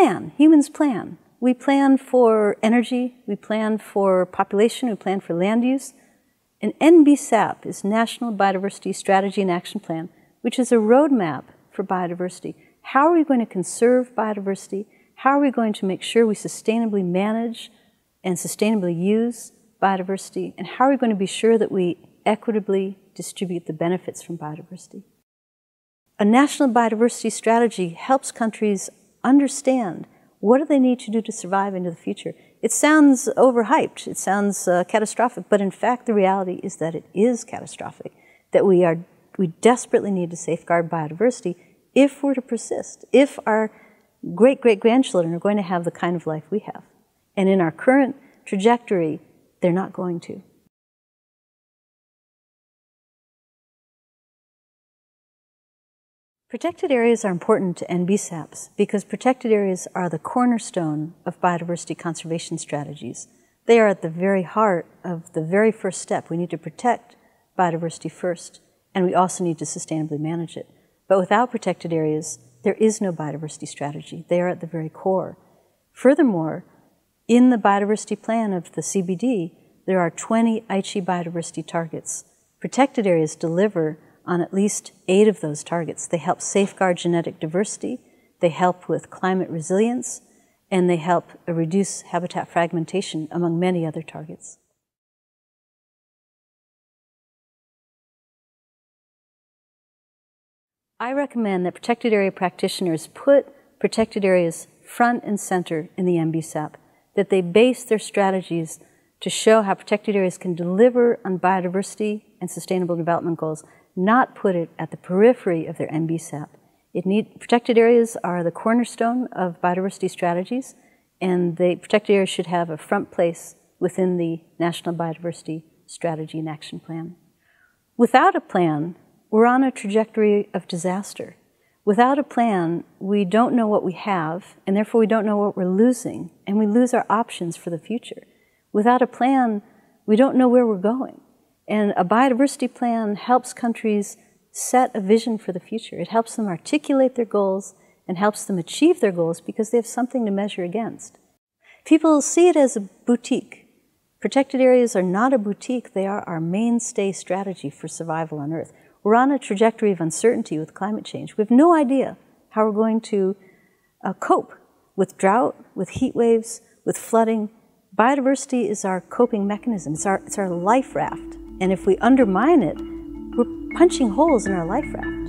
plan, humans plan. We plan for energy, we plan for population, we plan for land use. An NBSAP is National Biodiversity Strategy and Action Plan, which is a roadmap for biodiversity. How are we going to conserve biodiversity? How are we going to make sure we sustainably manage and sustainably use biodiversity? And how are we going to be sure that we equitably distribute the benefits from biodiversity? A national biodiversity strategy helps countries understand what do they need to do to survive into the future. It sounds overhyped, it sounds catastrophic, but in fact the reality is that it is catastrophic, that we desperately need to safeguard biodiversity if we're to persist, if our great-great-grandchildren are going to have the kind of life we have. And in our current trajectory, they're not going to. Protected areas are important to NBSAPs because protected areas are the cornerstone of biodiversity conservation strategies. They are at the very heart of the very first step. We need to protect biodiversity first, and we also need to sustainably manage it. But without protected areas, there is no biodiversity strategy. They are at the very core. Furthermore, in the biodiversity plan of the CBD, there are 20 Aichi biodiversity targets. Protected areas deliver on at least 8 of those targets. They help safeguard genetic diversity, they help with climate resilience, and they help reduce habitat fragmentation, among many other targets. I recommend that protected area practitioners put protected areas front and center in the NBSAP, that they base their strategies to show how protected areas can deliver on biodiversity and sustainable development goals, not put it at the periphery of their NBSAP. Protected areas are the cornerstone of biodiversity strategies, and protected areas should have a front place within the National Biodiversity Strategy and Action Plan. Without a plan, we're on a trajectory of disaster. Without a plan, we don't know what we have, and therefore we don't know what we're losing, and we lose our options for the future. Without a plan, we don't know where we're going. And a biodiversity plan helps countries set a vision for the future. It helps them articulate their goals and helps them achieve their goals because they have something to measure against. People see it as a boutique. Protected areas are not a boutique. They are our mainstay strategy for survival on Earth. We're on a trajectory of uncertainty with climate change. We have no idea how we're going to cope with drought, with heat waves, with flooding. Biodiversity is our coping mechanism. It's our life raft. And if we undermine it, we're punching holes in our life raft.